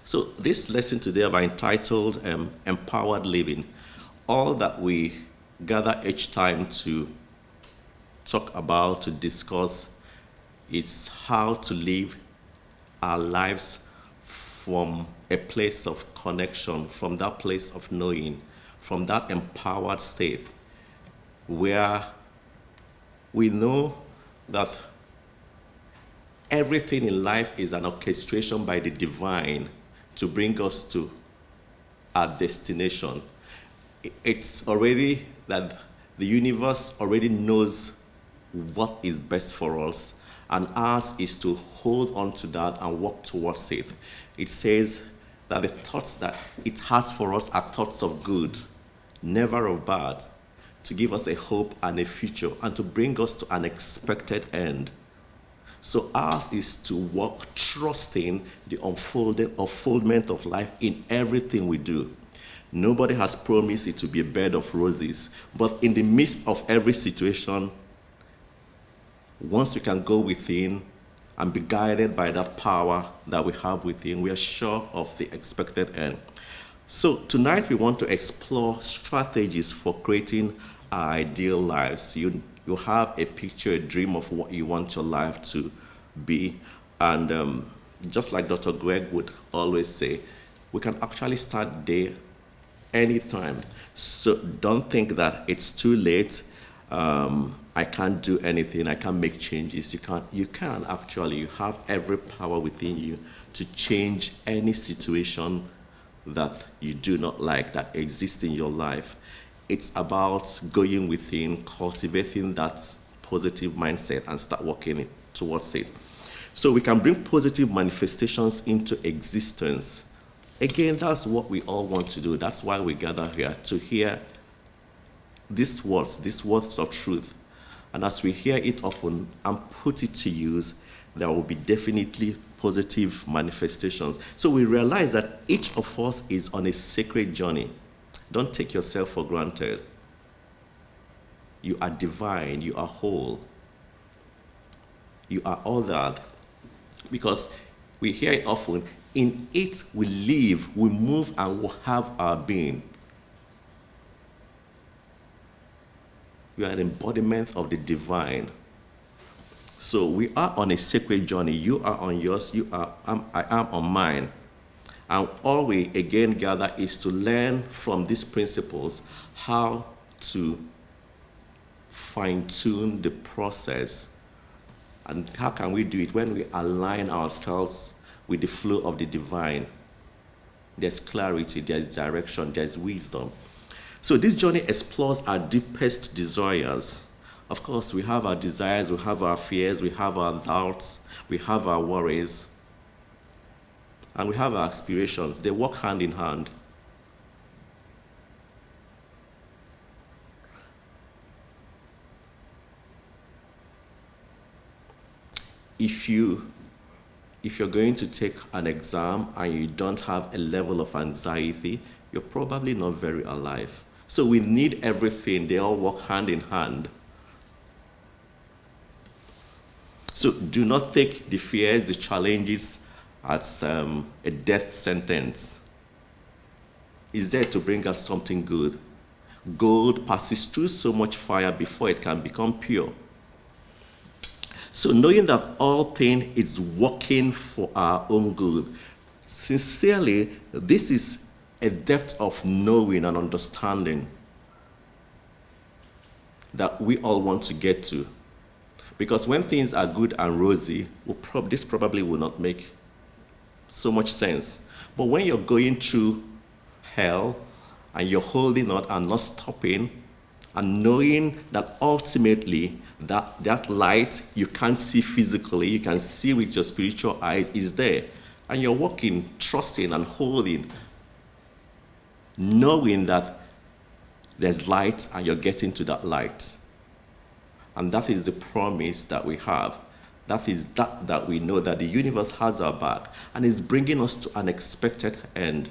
So this lesson today I've entitled Empowered Living. All that we gather each time to talk about, to discuss, is how to live our lives from a place of connection, from that place of knowing, from that empowered state where we know that everything in life is an orchestration by the divine to bring us to our destination. It's already that the universe already knows what is best for us, and ours is to hold on to that and work towards it. It says that the thoughts that it has for us are thoughts of good, never of bad, to give us a hope and a future, and to bring us to an expected end. So ours is to walk trusting the unfoldment of life in everything we do. Nobody has promised it to be a bed of roses, but in the midst of every situation, once we can go within and be guided by that power that we have within, we are sure of the expected end. So tonight we want to explore strategies for creating our ideal lives. You have a picture, a dream of what you want your life to be. And just like Dr. Greg would always say, we can actually start there anytime. So don't think that it's too late. I can't do anything. I can't make changes. You can actually. You have every power within you to change any situation that you do not like that exists in your life. It's about going within, cultivating that positive mindset and start working towards it. So we can bring positive manifestations into existence. Again, that's what we all want to do. That's why we gather here, to hear these words of truth. And as we hear it often and put it to use, there will be definitely positive manifestations. So we realize that each of us is on a sacred journey. Don't take yourself for granted. You are divine, you are whole. You are all that. Because we hear it often, in it we live, we move, and we have our being. You are an embodiment of the divine. So we are on a sacred journey. You are on yours, I am on mine. And all we again gather is to learn from these principles how to fine-tune the process. And how can we do it? When we align ourselves with the flow of the divine. There's clarity, there's direction, there's wisdom. So this journey explores our deepest desires. Of course, we have our desires, we have our fears, we have our doubts, we have our worries, and we have our aspirations. They work hand in hand. If you're going to take an exam and you don't have a level of anxiety, you're probably not very alive. So we need everything. They all work hand in hand. So do not take the fears, the challenges as a death sentence. It's there to bring us something good. Gold passes through so much fire before it can become pure. So knowing that all things is working for our own good, sincerely, this is a depth of knowing and understanding that we all want to get to. Because when things are good and rosy, this probably will not make so much sense. But when you're going through hell and you're holding on and not stopping, and knowing that ultimately that light you can't see physically, you can see with your spiritual eyes, is there. And you're walking, trusting and holding, knowing that there's light and you're getting to that light. And that is the promise that we have. That is that we know that the universe has our back and is bringing us to an expected end.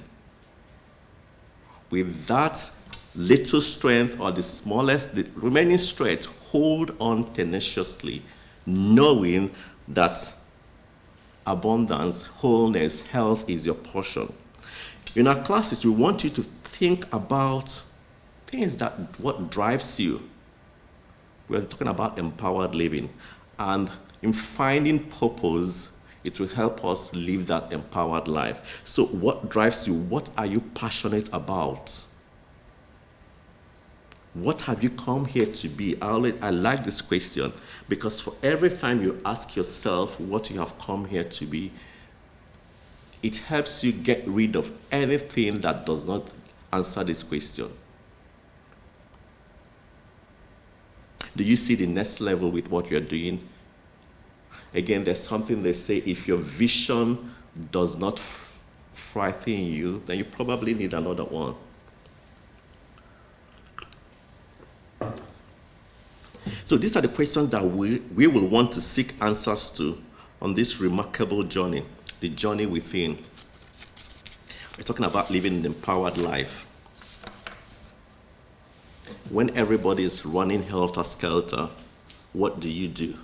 With that little strength, or the smallest, the remaining strength, hold on tenaciously, knowing that abundance, wholeness, health is your portion. In our classes, we want you to think about things that what drives you. We're talking about empowered living. And in finding purpose, it will help us live that empowered life. So what drives you? What are you passionate about? What have you come here to be? I like this question because for every time you ask yourself what you have come here to be, it helps you get rid of anything that does not answer this question. Do you see the next level with what you're doing? Again, there's something they say, if your vision does not frighten you, then you probably need another one. So these are the questions that we will want to seek answers to on this remarkable journey, the journey within. We're talking about living an empowered life. When everybody is running helter-skelter, what do you do?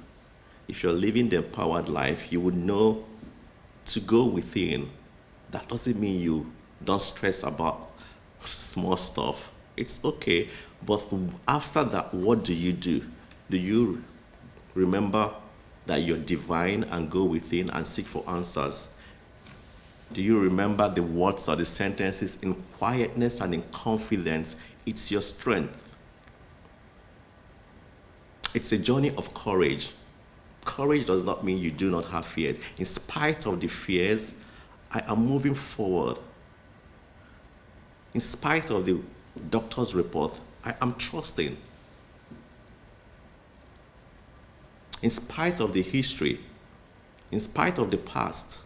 If you're living the empowered life, you would know to go within. That doesn't mean you don't stress about small stuff. It's okay, but after that, what do you do? Do you remember that you're divine and go within and seek for answers? Do you remember the words or the sentences in quietness and in confidence? It's your strength. It's a journey of courage. Courage does not mean you do not have fears. In spite of the fears, I am moving forward. In spite of the doctor's report, I am trusting. In spite of the history, in spite of the past,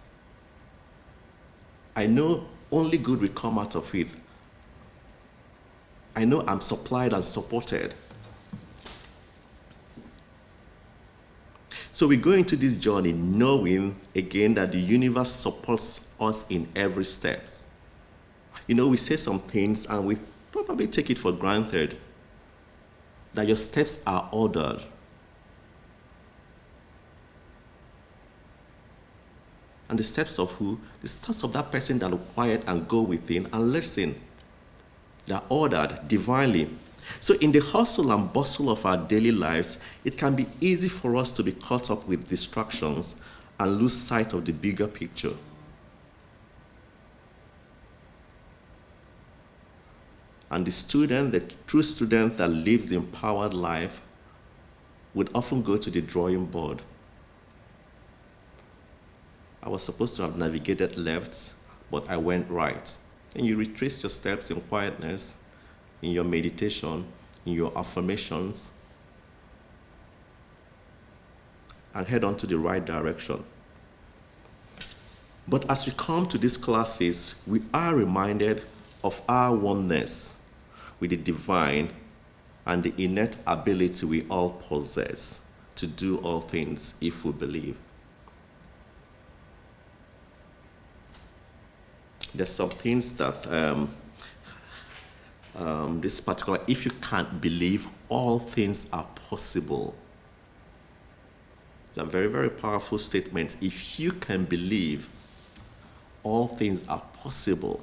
I know only good will come out of it. I know I'm supplied and supported. So we go into this journey knowing, again, that the universe supports us in every step. You know, we say some things and we probably take it for granted that your steps are ordered. And the steps of who? The steps of that person that will quiet and go within and listen. They are ordered divinely. So in the hustle and bustle of our daily lives, it can be easy for us to be caught up with distractions and lose sight of the bigger picture. And the true student that lives the empowered life would often go to the drawing board. I was supposed to have navigated left, but I went right. And you retrace your steps in quietness, in your meditation, in your affirmations, and head on to the right direction. But as we come to these classes, we are reminded of our oneness with the divine and the innate ability we all possess to do all things if we believe. There's some things that this particular, if you can't believe, all things are possible. It's a very, very powerful statement. If you can believe, all things are possible.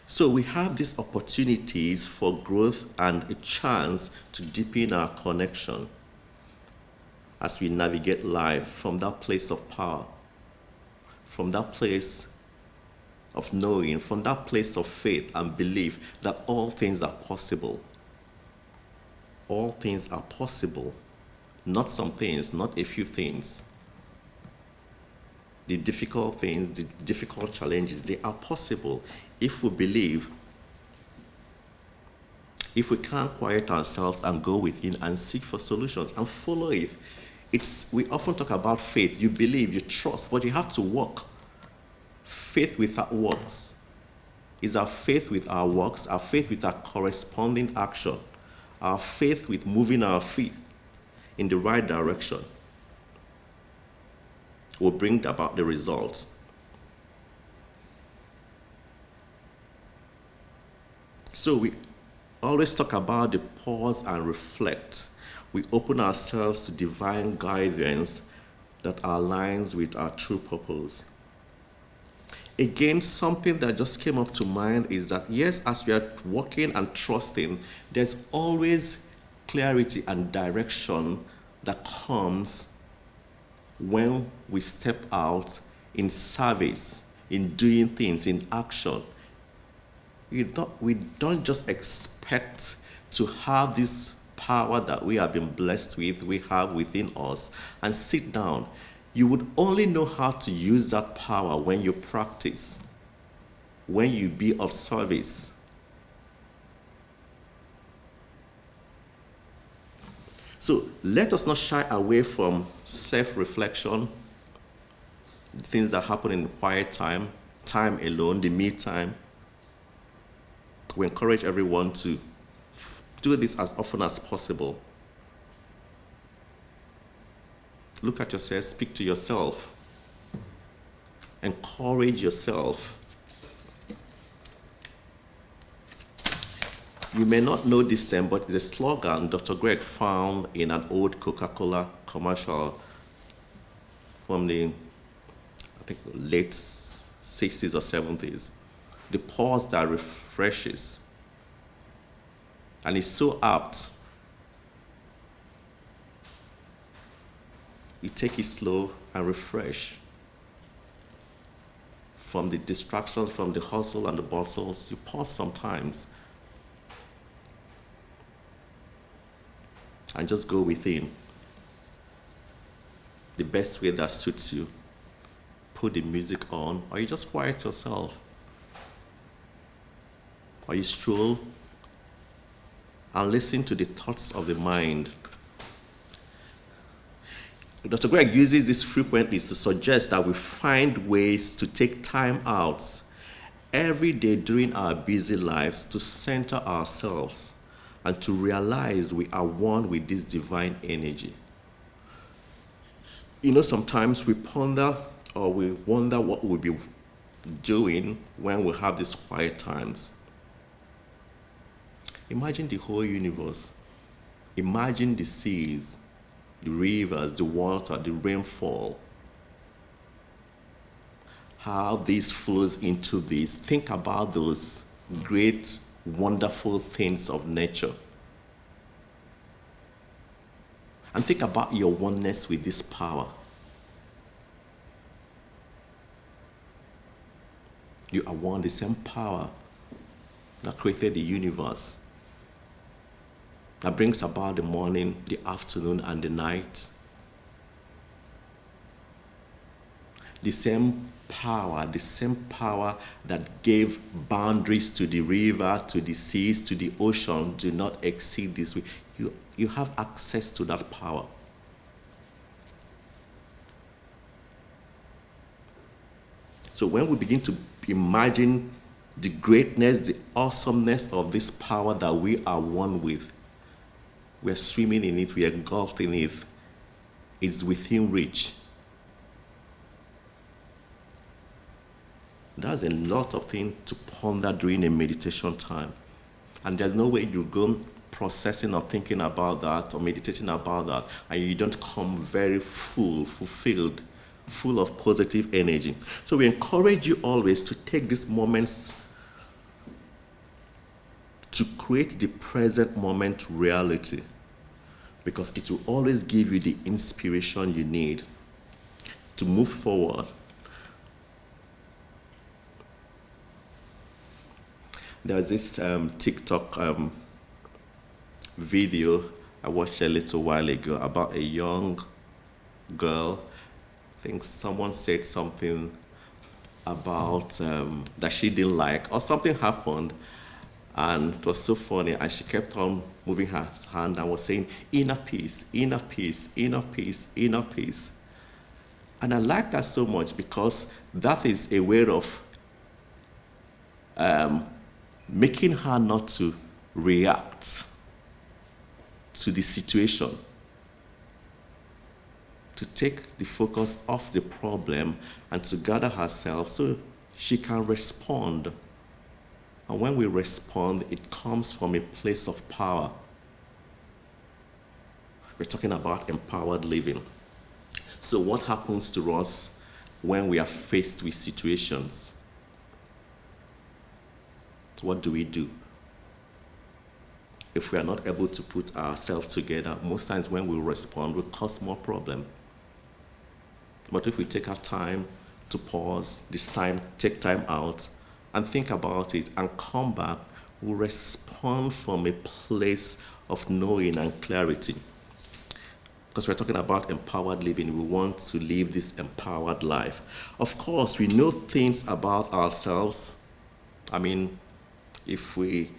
So we have these opportunities for growth and a chance to deepen our connection as we navigate life from that place of power, from that place of knowing, from that place of faith and belief that all things are possible. All things are possible. Not some things, not a few things. The difficult things, the difficult challenges, they are possible if we believe. If we can't quiet ourselves and go within and seek for solutions and follow it. We often talk about faith. You believe, you trust, but you have to work. Faith without works is our faith with our works, our faith with our corresponding action, our faith with moving our feet in the right direction will bring about the results. So always talk about the pause and reflect. We open ourselves to divine guidance that aligns with our true purpose. Again, something that just came up to mind is that, yes, as we are walking and trusting, there's always clarity and direction that comes when we step out in service, in doing things, in action. We don't just expect to have this power that we have been blessed with, we have within us, and sit down. You would only know how to use that power when you practice, when you be of service. So let us not shy away from self-reflection, things that happen in quiet time, time alone, the me time. We encourage everyone to do this as often as possible. Look at yourself, speak to yourself, encourage yourself. You may not know this term, but it's a slogan Dr. Greg found in an old Coca-Cola commercial from the, I think, late 60s or 70s. The pause that refreshes. And it's so apt. You take it slow and refresh. From the distractions, from the hustle and the bustles, you pause sometimes. And just go within. The best way that suits you. Put the music on, or you just quiet yourself. Or you stroll and listen to the thoughts of the mind. Dr. Greg uses this frequently to suggest that we find ways to take time out every day during our busy lives to center ourselves and to realize we are one with this divine energy. You know, sometimes we ponder or we wonder what we'll be doing when we have these quiet times. Imagine the whole universe. Imagine the seas, the rivers, the water, the rainfall. How this flows into this. Think about those great, wonderful things of nature. And think about your oneness with this power. You are one, the same power that created the universe, that brings about the morning, the afternoon, and the night. The same power that gave boundaries to the river, to the seas, to the ocean, do not exceed this. You have access to that power. So when we begin to imagine the greatness, the awesomeness of this power that we are one with, we're swimming in it, we're engulfed in it. It's within reach. That's a lot of things to ponder during a meditation time. And there's no way you go processing or thinking about that or meditating about that and you don't come very fulfilled, full of positive energy. So we encourage you always to take these moments to create the present moment reality, because it will always give you the inspiration you need to move forward. There was this TikTok video I watched a little while ago about a young girl. I think someone said something about that she didn't like, or something happened, and it was so funny, and she kept on moving her hand and was saying, inner peace, inner peace, inner peace, inner peace. And I like that so much, because that is a way of making her not to react to the situation, to take the focus off the problem and to gather herself so she can respond And when we respond, it comes from a place of power. We're talking about empowered living. So what happens to us when we are faced with situations? What do we do? If we are not able to put ourselves together, most times when we respond, we cause more problem. But if we take our time to pause, take time out, and think about it, and come back, we'll respond from a place of knowing and clarity. Because we're talking about empowered living, we want to live this empowered life. Of course, we know things about ourselves. I mean, if we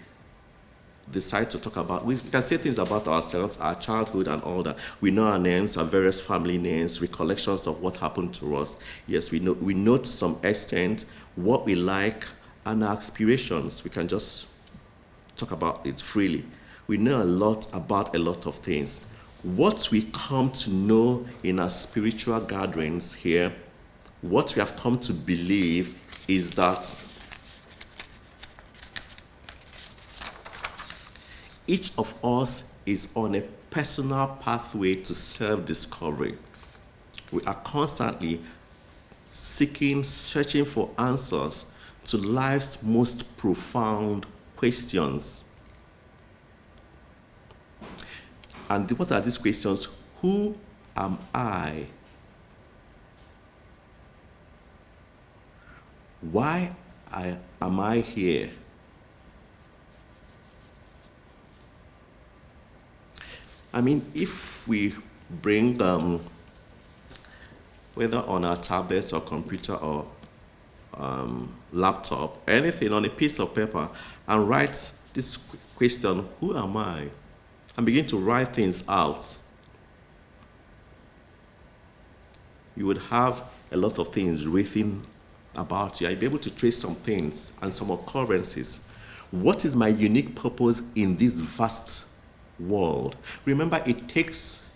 decide to talk about, we can say things about ourselves, our childhood and all that. We know our names, our various family names, recollections of what happened to us. Yes, we know to some extent what we like and our aspirations. We can just talk about it freely. We know a lot about a lot of things. What we come to know in our spiritual gatherings here, what we have come to believe is that each of us is on a personal pathway to self-discovery. We are constantly searching for answers to life's most profound questions. And what are these questions? Who am I? Why am I here? I mean, if we bring, whether on our tablets or computer or laptop, anything on a piece of paper, and write this question, who am I? And begin to write things out, you would have a lot of things written about you. You'll be able to trace some things and some occurrences. What is my unique purpose in this vast world? Remember, it takes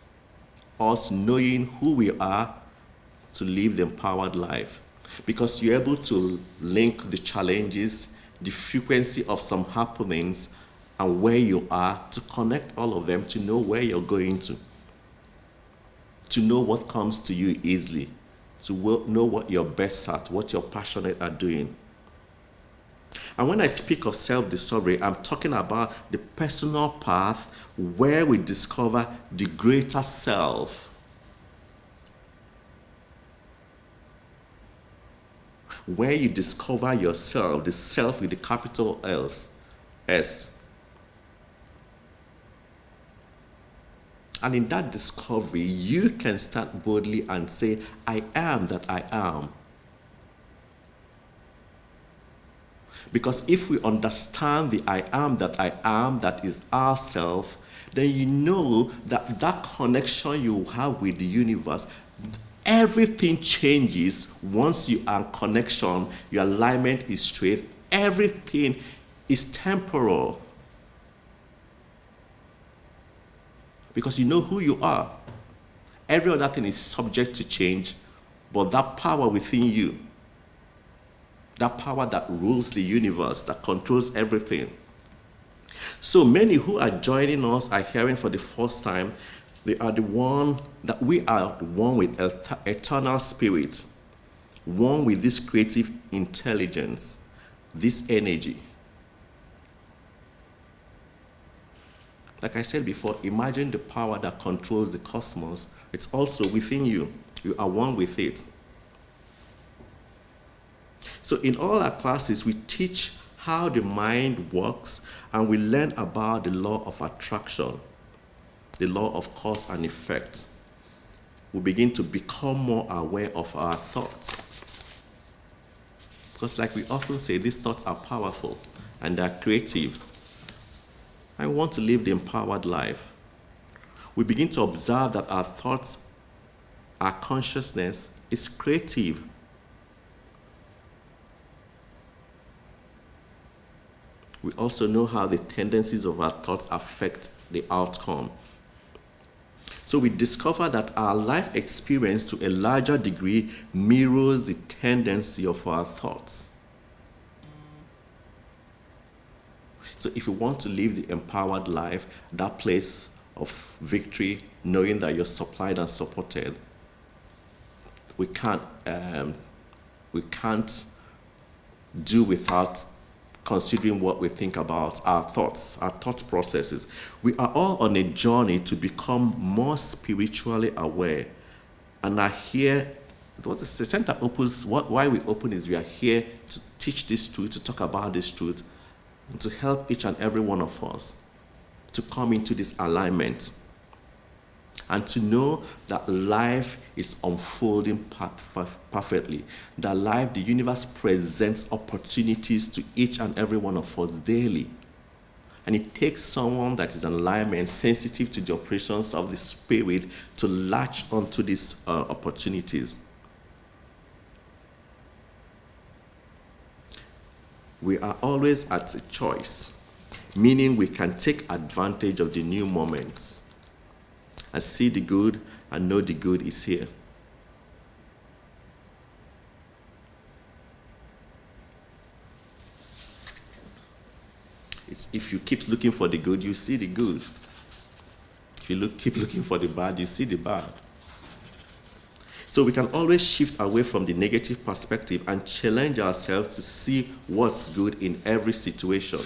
us knowing who we are to live the empowered life, because you're able to link the challenges, the frequency of some happenings, and where you are, to connect all of them, to know where you're going to know what comes to you easily, to know what you're best at, what you're passionate at doing. And when I speak of self-discovery, I'm talking about the personal path where we discover the greater self. Where you discover yourself, the self with the capital S. And in that discovery, you can stand boldly and say, I am that I am. Because if we understand the I am, that is ourself, then you know that that connection you have with the universe, everything changes once you are in connection, your alignment is straight, everything is temporal. Because you know who you are. Every other thing is subject to change, but that power within you, that power that rules the universe, that controls everything. So many who are joining us are hearing for the first time, they are the one that we are one with eternal spirit, one with this creative intelligence, this energy. Like I said before, imagine the power that controls the cosmos. It's also within you. You are one with it. So in all our classes, we teach how the mind works, and we learn about the law of attraction, the law of cause and effect. We begin to become more aware of our thoughts. Because like we often say, these thoughts are powerful and they're creative. I want to live the empowered life. We begin to observe that our thoughts, our consciousness is creative. We also know how the tendencies of our thoughts affect the outcome. So we discover that our life experience to a larger degree mirrors the tendency of our thoughts. So if you want to live the empowered life, that place of victory, knowing that you're supplied and supported, we can't do without considering what we think about our thoughts, our thought processes. We are all on a journey to become more spiritually aware. And are here, what the center opens, why we open is we are here to teach this truth, to talk about this truth, and to help each and every one of us to come into this alignment and to know that life is unfolding perfectly. That life, the universe presents opportunities to each and every one of us daily. And it takes someone that is in alignment, sensitive to the operations of the Spirit, to latch onto these opportunities. We are always at a choice, meaning we can take advantage of the new moments and see the good and know the good is here. It's if you keep looking for the good, you see the good. If you keep looking for the bad, you see the bad. So we can always shift away from the negative perspective and challenge ourselves to see what's good in every situation.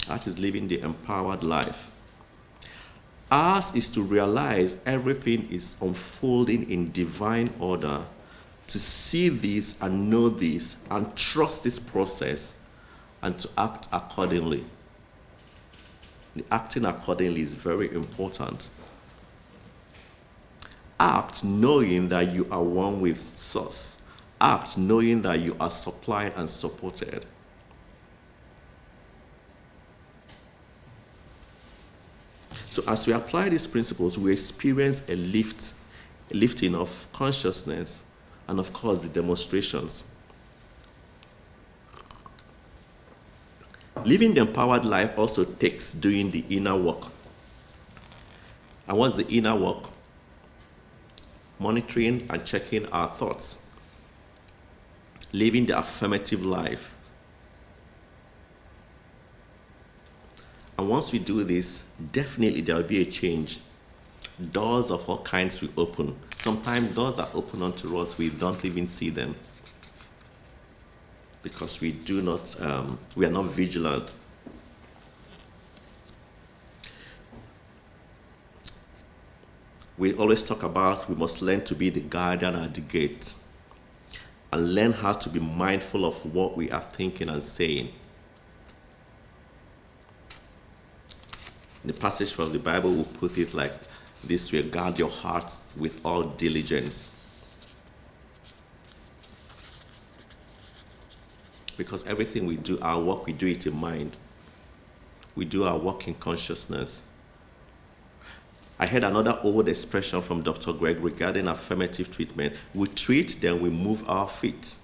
That is living the empowered life. Ours is to realize everything is unfolding in divine order, to see this and know this and trust this process and to act accordingly. The acting accordingly is very important. Act knowing that you are one with Source. Act knowing that you are supplied and supported. So as we apply these principles, we experience a lifting of consciousness, and of course the demonstrations. Living the empowered life also takes doing the inner work. And what's the inner work? Monitoring and checking our thoughts. Living the affirmative life. And once we do this, definitely there will be a change. Doors of all kinds will open. Sometimes doors are open unto us, we don't even see them. Because we are not vigilant. We always talk about we must learn to be the guardian at the gate and learn how to be mindful of what we are thinking and saying. The passage from the Bible will put it like this way: guard your heart with all diligence. Because everything we do, our work, we do it in mind. We do our work in consciousness. I heard another old expression from Dr. Greg regarding affirmative treatment. We treat, then we move our feet.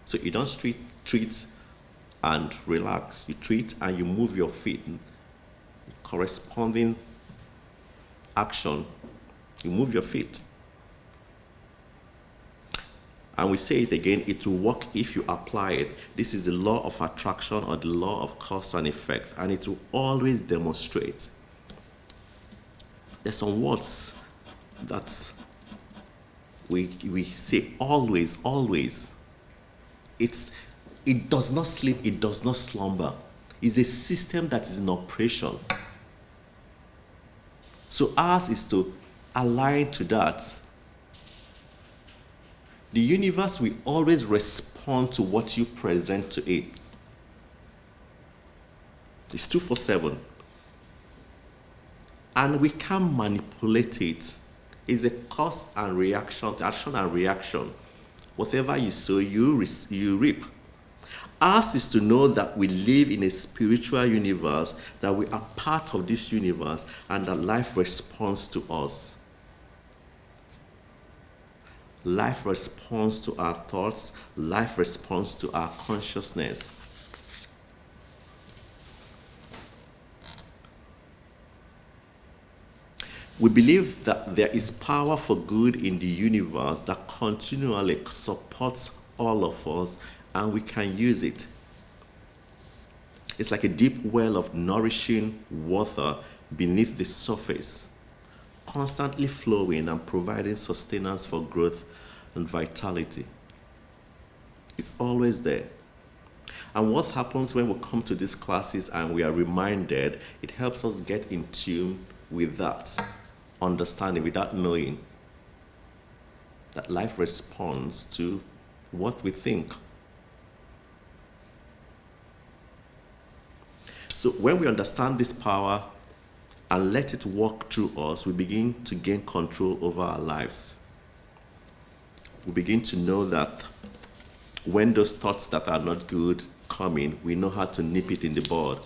So you don't treat and relax. You treat and you move your feet. Corresponding action, you move your feet. And we say it again, it will work if you apply it. This is the law of attraction or the law of cause and effect, and it will always demonstrate. There's some words that we say always, always. It does not sleep, it does not slumber. It's a system that is in operation. So ours is to align to that. The universe will always respond to what you present to it. It's 247. And we can manipulate it. It's a cause and reaction, action and reaction. Whatever you sow, you reap. Ours is to know that we live in a spiritual universe, that we are part of this universe, and that life responds to us. Life responds to our thoughts. Life responds to our consciousness. We believe that there is power for good in the universe that continually supports all of us, and we can use it. It's like a deep well of nourishing water beneath the surface, constantly flowing and providing sustenance for growth and vitality. It's always there. And what happens when we come to these classes and we are reminded, it helps us get in tune with that understanding, with that knowing that life responds to what we think. So when we understand this power and let it work through us, we begin to gain control over our lives. We begin to know that when those thoughts that are not good come in, we know how to nip it in the bud,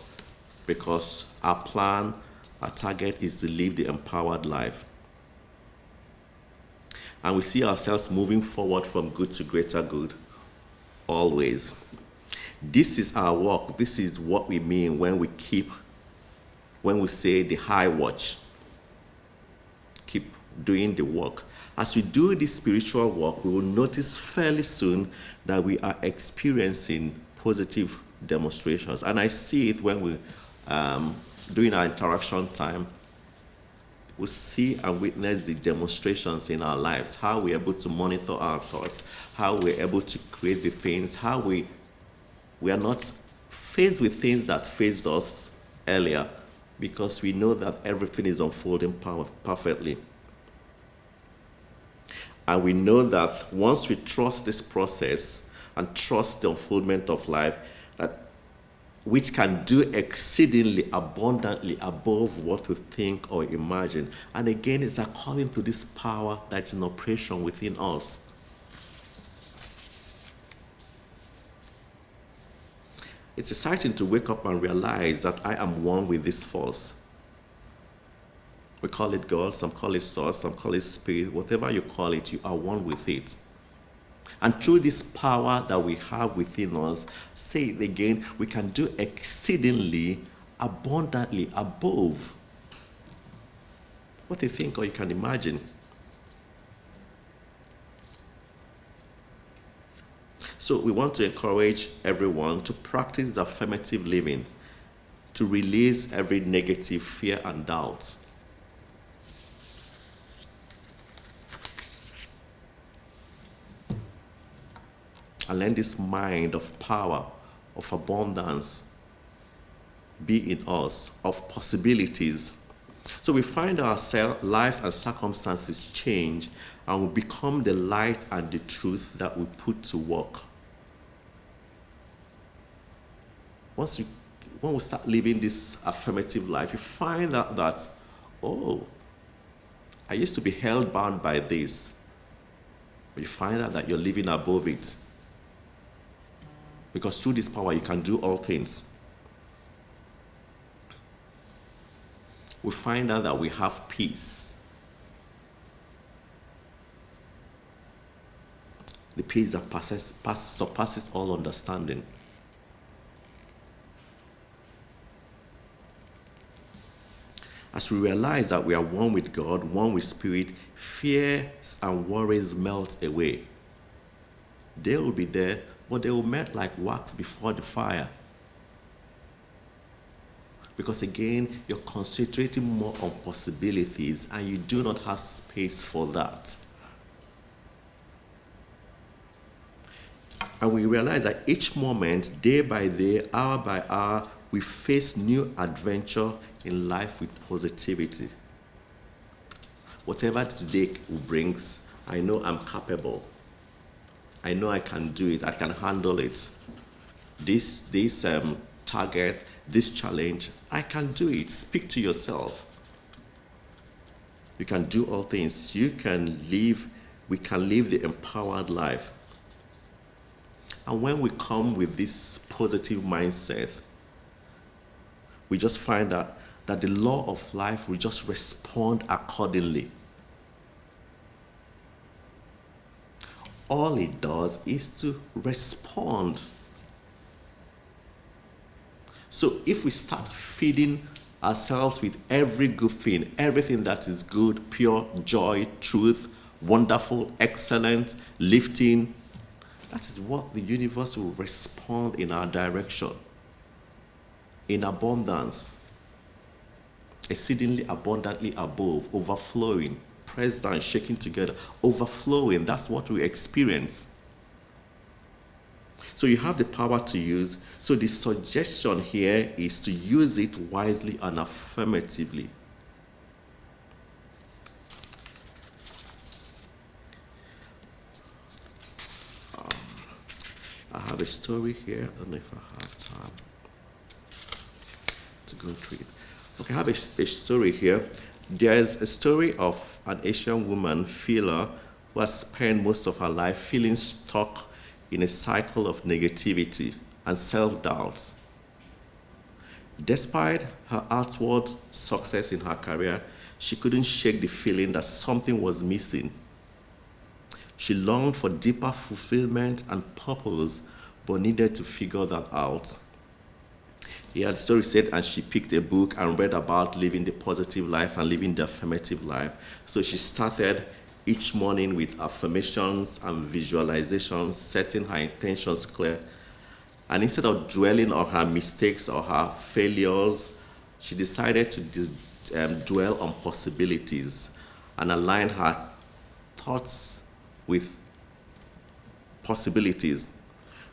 because our plan, our target is to live the empowered life. And we see ourselves moving forward from good to greater good, always. This is our work. This is what we mean when we say the high watch. Keep doing the work. As we do this spiritual work, we will notice fairly soon that we are experiencing positive demonstrations. And I see it when we during our interaction time, we see and witness the demonstrations in our lives, how we're able to monitor our thoughts, how we're able to create the things, how we are not faced with things that faced us earlier, because we know that everything is unfolding perfectly. And we know that once we trust this process and trust the unfoldment of life, that which can do exceedingly abundantly above what we think or imagine. And again, it's according to this power that's in operation within us. It's exciting to wake up and realize that I am one with this force. We call it God, some call it source, some call it spirit. Whatever you call it, you are one with it. And through this power that we have within us, say it again, we can do exceedingly abundantly above what you think or you can imagine. So we want to encourage everyone to practice affirmative living, to release every negative fear and doubt. And let this mind of power, of abundance be in us, of possibilities. So we find our lives and circumstances change, and we become the light and the truth that we put to work. When we start living this affirmative life, you find out that, oh, I used to be held bound by this. But you find out that you're living above it. Because through this power, you can do all things. We find out that we have peace. The peace that surpasses all understanding. As we realize that we are one with God, one with Spirit, fears and worries melt away. They will be there, but they will melt like wax before the fire. Because again, you're concentrating more on possibilities and you do not have space for that. And we realize that each moment, day by day, hour by hour, we face new adventure in life with positivity. Whatever today brings, I know I'm capable. I know I can do it. I can handle it. This target, this challenge, I can do it. Speak to yourself. You can do all things. We can live the empowered life. And when we come with this positive mindset, we just find that the law of life will just respond accordingly. All it does is to respond. So if we start feeding ourselves with every good thing, everything that is good, pure, joy, truth, wonderful, excellent, lifting, that is what the universe will respond in our direction. In abundance, exceedingly abundantly above, overflowing, pressed down, shaking together, overflowing. That's what we experience. So you have the power to use. So the suggestion here is to use it wisely and affirmatively. I have a story here. I don't know if I have time to go through it. Okay, I have a story here. There's a story of an Asian woman, Phila, who has spent most of her life feeling stuck in a cycle of negativity and self-doubt. Despite her outward success in her career, she couldn't shake the feeling that something was missing. She longed for deeper fulfillment and purpose, but needed to figure that out. Yeah, the story said, and she picked a book and read about living the positive life and living the affirmative life. So she started each morning with affirmations and visualizations, setting her intentions clear. And instead of dwelling on her mistakes or her failures, she decided to dwell on possibilities and align her thoughts with possibilities.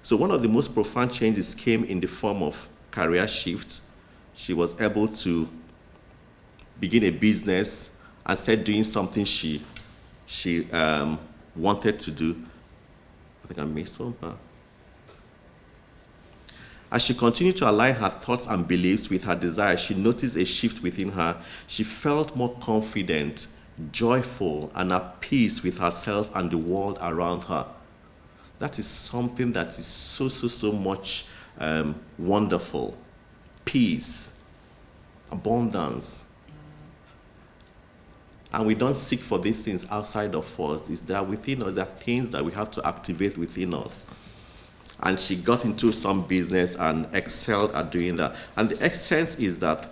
So one of the most profound changes came in the form of career shift. She was able to begin a business and start doing something she wanted to do. I think I missed one part. As she continued to align her thoughts and beliefs with her desires, she noticed a shift within her. She felt more confident, joyful, and at peace with herself and the world around her. That is something that is so much wonderful. Peace, abundance. And we don't seek for these things outside of us. It's that within us, there are things that we have to activate within us. And she got into some business and excelled at doing that. And the essence is that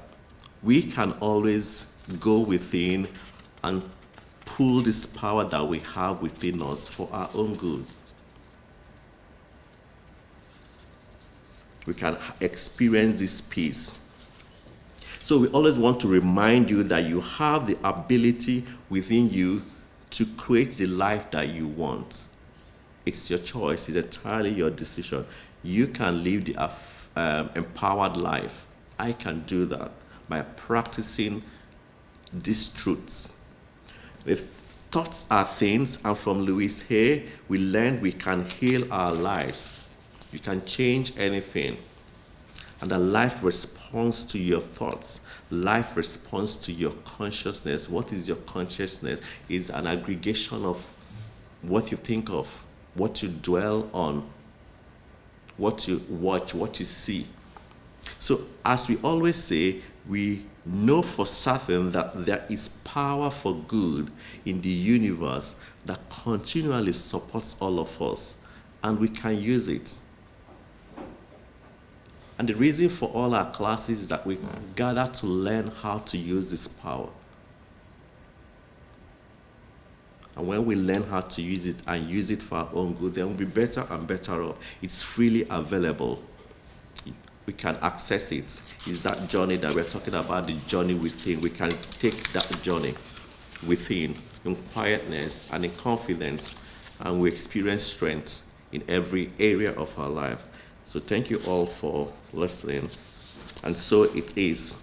we can always go within and pull this power that we have within us for our own good. We can experience this peace. So we always want to remind you that you have the ability within you to create the life that you want. It's your choice. It's entirely your decision. You can live the empowered life. I can do that by practicing these truths. The thoughts are things, and from Louise here, we learned we can heal our lives. You can change anything. And that life responds to your thoughts. Life responds to your consciousness. What is your consciousness? It's an aggregation of what you think of, what you dwell on, what you watch, what you see. So as we always say, we know for certain that there is power for good in the universe that continually supports all of us, and we can use it. And the reason for all our classes is that we gather to learn how to use this power. And when we learn how to use it and use it for our own good, then we'll be better and better off. It's freely available. We can access it. It's that journey that we're talking about, the journey within. We can take that journey within in quietness and in confidence, and we experience strength in every area of our life. So thank you all for listening. And so it is.